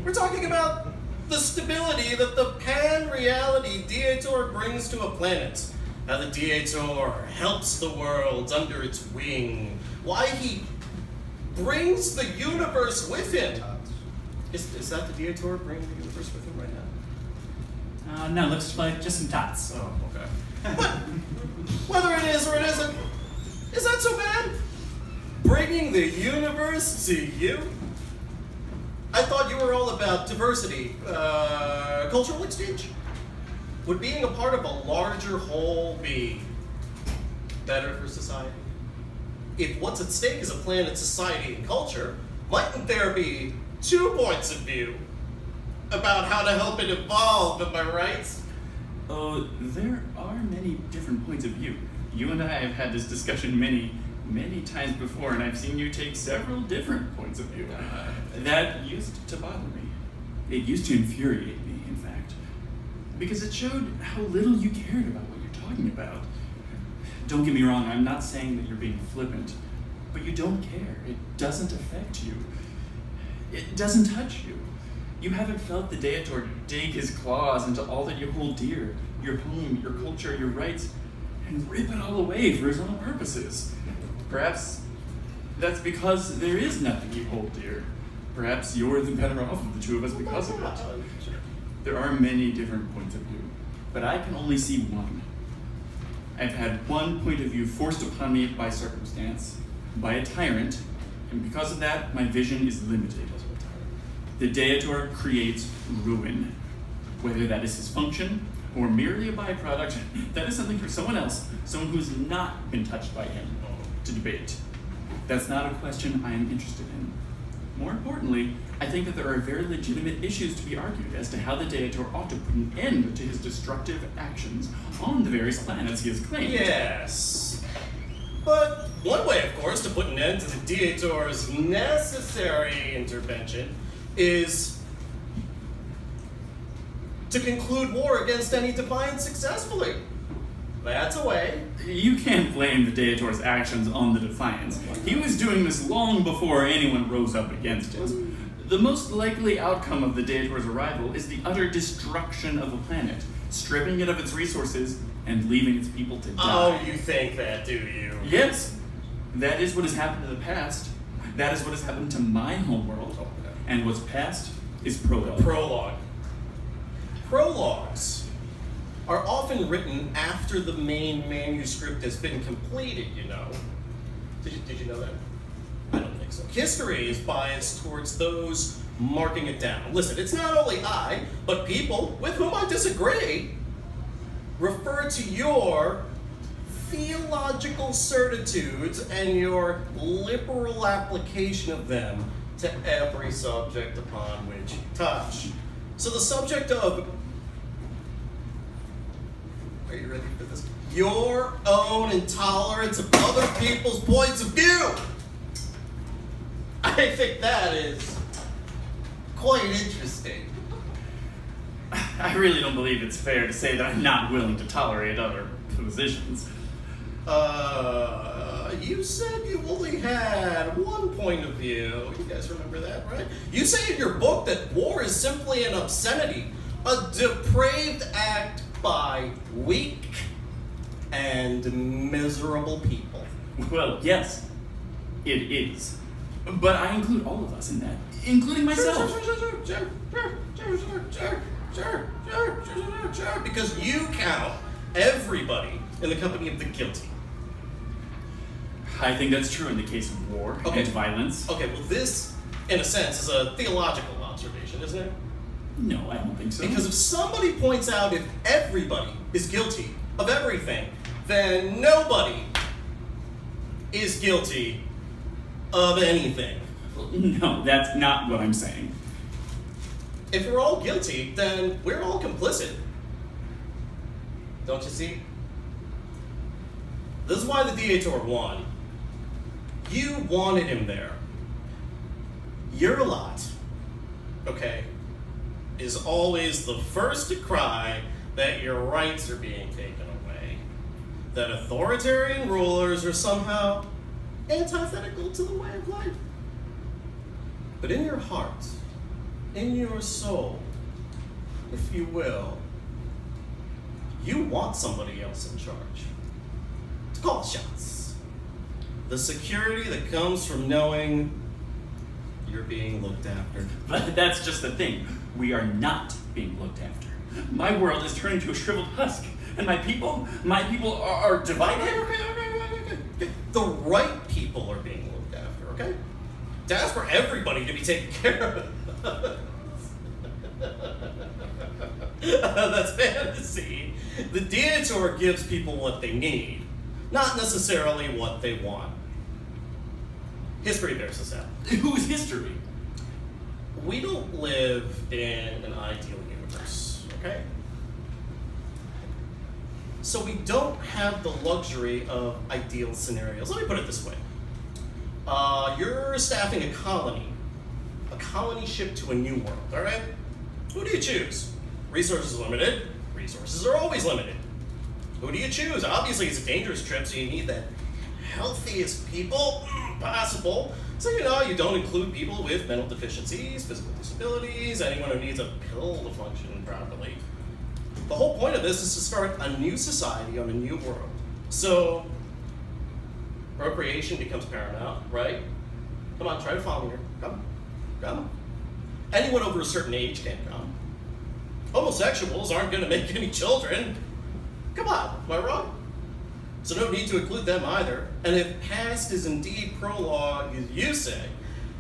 We're talking about the stability that the pan-reality Dietor brings to a planet. How the Dietor helps the world under its wing. Why he brings the universe with him. Is that the Dietor bringing the universe with him right now? No, looks like just some tots. Oh, okay. But whether it is or it isn't, is that so bad? Bringing the universe to you? I thought you were all about diversity, cultural exchange. Would being a part of a larger whole be better for society? If what's at stake is a planet's society and culture, mightn't there be 2 points of view about how to help it evolve, am I right? Oh, there are many different points of view. You and I have had this discussion many times before, and I've seen you take several different points of view. That used to bother me. It used to infuriate me, in fact, because it showed how little you cared about what you're talking about. Don't get me wrong, I'm not saying that you're being flippant, but you don't care. It doesn't affect you. It doesn't touch you. You haven't felt the Dietor dig his claws into all that you hold dear, your home, your culture, your rights, and rip it all away for his own purposes. Perhaps that's because there is nothing you hold dear. Perhaps you're the better off of the two of us because of it. There are many different points of view, but I can only see one. I've had one point of view forced upon me by circumstance, by a tyrant, and because of that, my vision is limited. The Dietor creates ruin. Whether that is his function or merely a byproduct, that is something for someone else, someone who's not been touched by him, to debate. That's not a question I am interested in. More importantly, I think that there are very legitimate issues to be argued as to how the Dietor ought to put an end to his destructive actions on the various planets he has claimed. Yes. But one way, of course, to put an end to the Dietor's necessary intervention is to conclude war against any defiance successfully. That's a way. You can't blame the Dietor's actions on the Defiance. He was doing this long before anyone rose up against it. The most likely outcome of the Dietor's arrival is the utter destruction of the planet, stripping it of its resources and leaving its people to die. Oh, you think that, do you? Yes, that is what has happened in the past. That is what has happened to my homeworld. And what's past is prologue. Prologue. Prologues are often written after the main manuscript has been completed, you know. Did you know that? I don't think so. History is biased towards those marking it down. Listen, it's not only I, but people with whom I disagree refer to your theological certitudes and your liberal application of them to every subject upon which you touch. So the subject of, are you ready for this? Your own intolerance of other people's points of view. I think that is quite interesting. I really don't believe it's fair to say that I'm not willing to tolerate other positions. You said you only had one point of view. You guys remember that, right? You say in your book that war is simply an obscenity, a depraved act by weak and miserable people. Well, yes, it is. But I include all of us in that, including myself. Sure. Because you count everybody in the company of the guilty. I think that's true in the case of war and violence. Okay, well this, in a sense, is a theological observation, isn't it? No, I don't think so. Because if somebody points out if everybody is guilty of everything, then nobody is guilty of anything. No, that's not what I'm saying. If we're all guilty, then we're all complicit. Don't you see? This is why the Dietor won. You wanted him there. Your lot, okay, is always the first to cry that your rights are being taken away, that authoritarian rulers are somehow antithetical to the way of life. But in your heart, in your soul, if you will, you want somebody else in charge. To call the shots. The security that comes from knowing you're being looked after. But that's just the thing. We are not being looked after. My world is turning to a shriveled husk, and my people are divided. Okay. The right people are being looked after, okay? To ask for everybody to be taken care of. That's fantasy. The Deitor gives people what they need, not necessarily what they want. History bears this out. Whose history? We don't live in an ideal universe, okay? So we don't have the luxury of ideal scenarios. Let me put it this way. You're staffing a colony ship to a new world, all right? Who do you choose? Resources limited. Resources are always limited. Who do you choose? Obviously, it's a dangerous trip, so you need the healthiest people possible. So, you don't include people with mental deficiencies, physical disabilities, anyone who needs a pill to function properly. The whole point of this is to start a new society on a new world. So, procreation becomes paramount, right? Come on, try to follow me here. Come. Anyone over a certain age can come. Homosexuals aren't going to make any children. Come on, am I wrong? So no need to include them either. And if past is indeed prologue, as you say,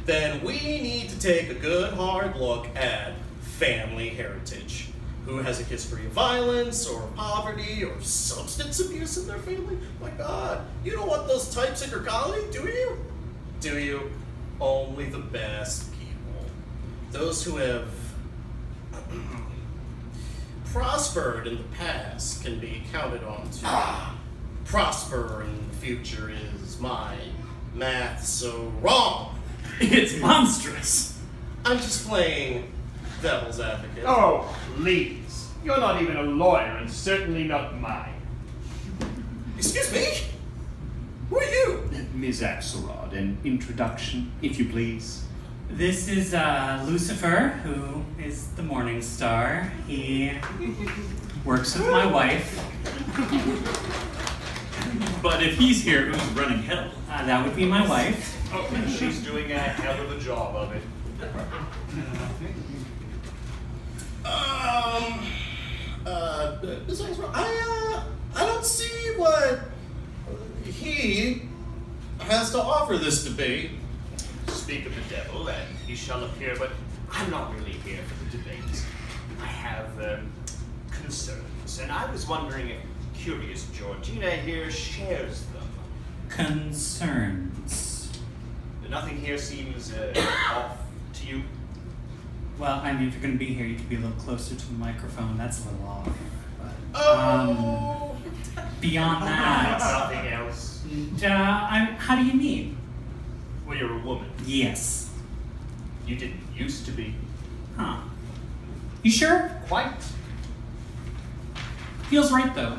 then we need to take a good hard look at family heritage. Who has a history of violence or poverty or substance abuse in their family? My God, you don't want those types in your colony, do you? Do you? Only the best people. Those who have prospered in the past can be counted on to prosper in the future. Is my math so wrong? It's monstrous. I'm just playing devil's advocate. Oh, please. You're not even a lawyer, and certainly not mine. Excuse me? Who are you? Ms. Axelrod, an introduction, if you please. This is Lucifer, who is the morning star. He works with my wife. But if he's here, who's running hell? That would be my wife. Oh, and she's doing a hell of a job of it. Ms. Axelrod, I don't see what he has to offer this debate. Speak of the devil, and he shall appear, but I'm not really here for the debate. I have concerns, and I was wondering if Curious Georgina here shares them. Concerns. Nothing here seems off to you. Well, I mean, if you're going to be here, you could be a little closer to the microphone. That's a little off. But, Oh! beyond that, Nothing else. how do you mean? Well, you're a woman. Yes. You didn't used to be. Huh. You sure? Quite. Feels right, though.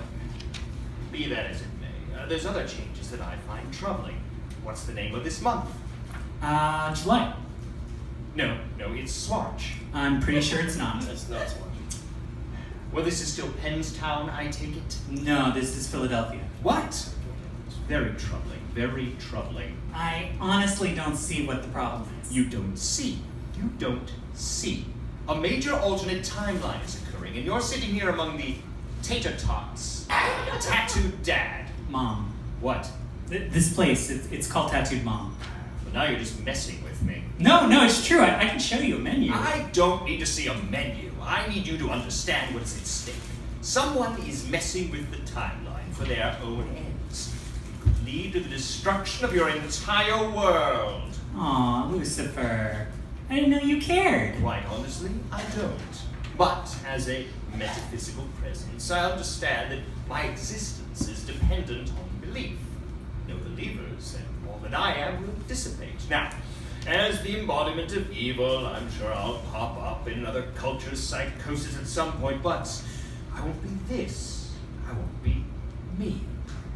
Be that as it may, there's other changes that I find troubling. What's the name of this month? July. No, it's Swarch. I'm pretty sure it's not. That's not so much. Well, this is still Penstown, I take it? No, this is Philadelphia. What? Very troubling, very troubling. I honestly don't see what the problem is. You don't see. You don't see. A major alternate timeline is occurring, and you're sitting here among the tater tots. Tattooed dad. Mom. What? This place, it's called Tattooed Mom. Well, now you're just messing with me. No, it's true. I can show you a menu. I don't need to see a menu. I need you to understand what's at stake. Someone is messing with the timeline for their own ends. It could lead to the destruction of your entire world. Aw, Lucifer. I didn't know you cared. Quite honestly, I don't. But as a metaphysical presence, I understand that my existence is dependent on belief. No believers, and more than I am, will dissipate. Now, as the embodiment of evil, I'm sure I'll pop up in another culture's psychosis at some point, but I won't be this. I won't be me.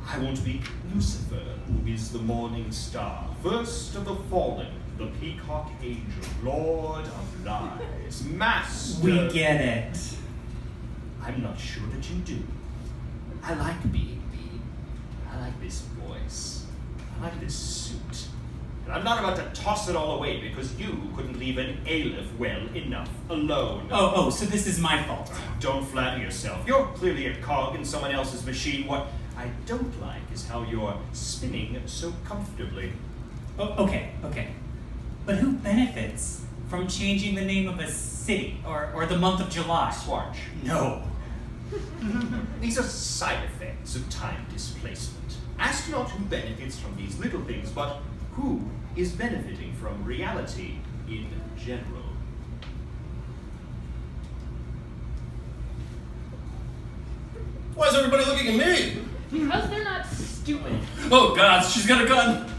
I won't be Lucifer, who is the morning star, first of the fallen, the Peacock Angel, Lord of Lies, Master. We get it. I'm not sure that you do. I like being me. I like this voice. I like this suit. And I'm not about to toss it all away because you couldn't leave an Aleph well enough alone. Oh, so this is my fault. Don't flatter yourself. You're clearly a cog in someone else's machine. What I don't like is how you're spinning so comfortably. Oh, okay. But who benefits from changing the name of a city or the month of July? Swarch. No. These are side effects of time displacement. Ask not who benefits from these little things, but who is benefiting from reality in general. Why is everybody looking at me? Because they're not stupid. Oh God, she's got a gun!